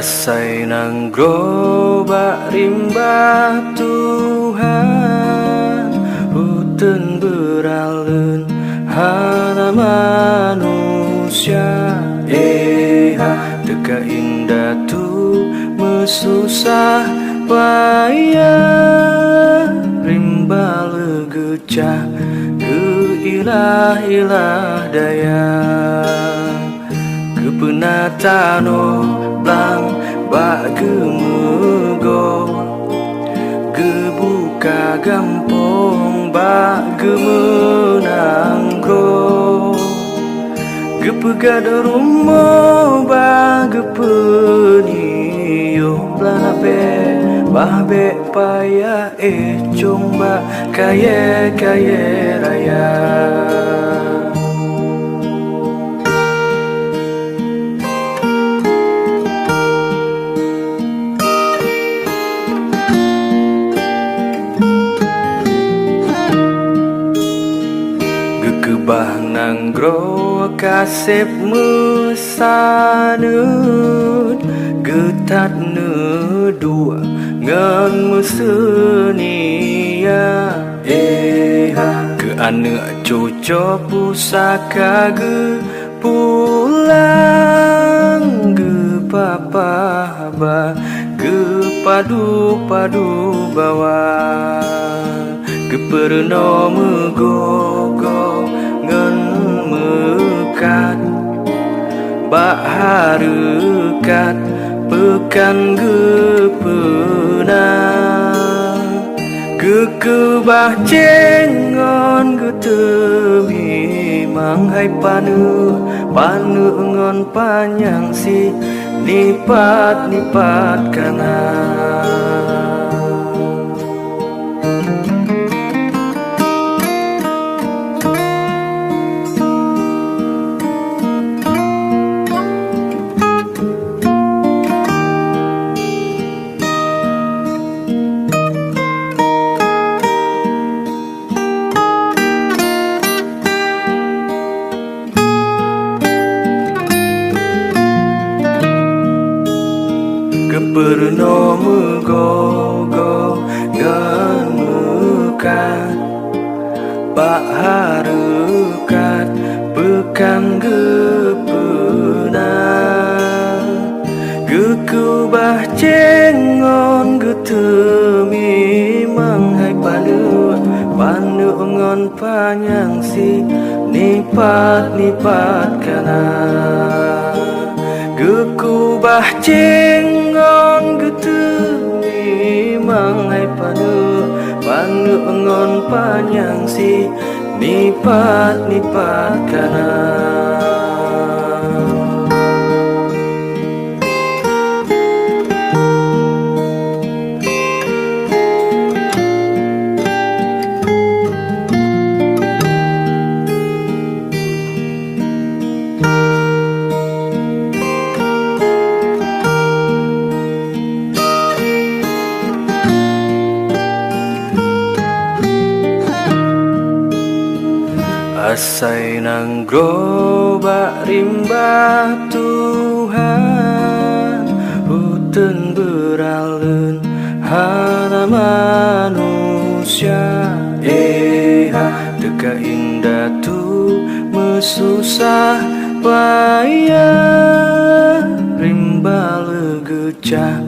Asai nang grobak rimba Tuhan, hutan beralun hana manusia. Teka indah tu mesusah payah, rimba legecah ke ilah-ilah daya. Kepenatano blang bak gemego, gebuka gampong bak gemenangro, gepegad rumah bak gepeniyo blanape bahbe paya comba kaya raya. Bah nanggro kasep mesanut, getat nedua ngan mesenia. Ke anak cucu pusaka ge pulang, ge papa ba ge padu bawa, ge perno megogo ngan mekat bak harekat pekan gepenang, gekebah cengon getemi manghai panu ngon panjang si nipat kana. Keperno megogo ngan mekat bak harekat pekan gepenang, gekubah cengon getemi manghai panu ngon panjang si nipat kana. Gekubah cengon getemi manghai panu ngon panjang si nipat kana. Asai nang grobak rimba Tuhan, hutan beralun hana manusia. Teka indah tu mesusah payah, rimba legecah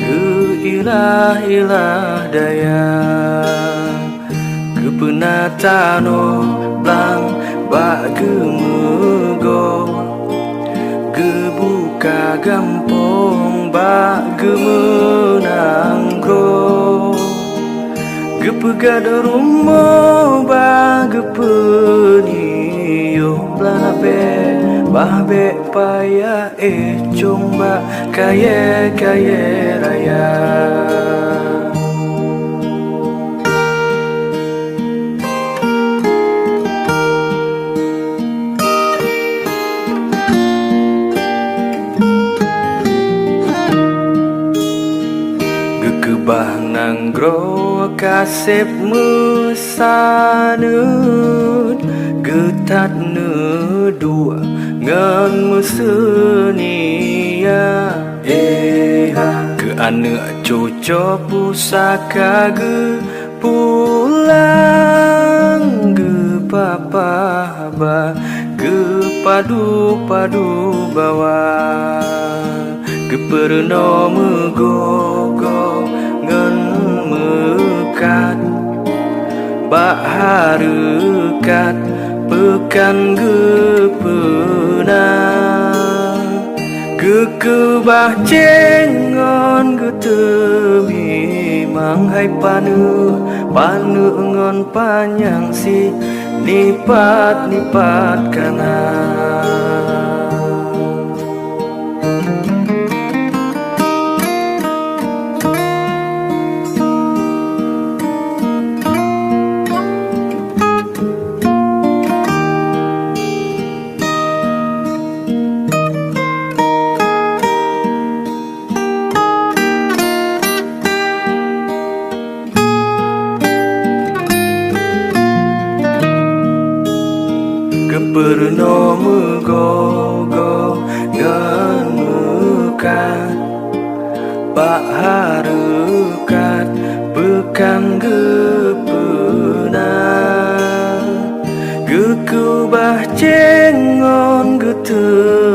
ke ilah-ilah daya. Kepenatano blang bak gemego, gebuka gampong bak gemenangro, gepegad rumah bak gepeniyo blanape bahbe paya comba kaya raya. Bah nanggro kasep mesanut, getat nedua ngan mesenia. Ke anak cucu pusaka ge pulang ge papa ba ge padu bawa ge perno megogo ngen mekat bak harekat pekan gepenang kekebah cengon getemi manghai panu ngon panjang si nipat kana Keperno megogo ngan mekat pak harekat pekan gepenang gekubah cengon geteu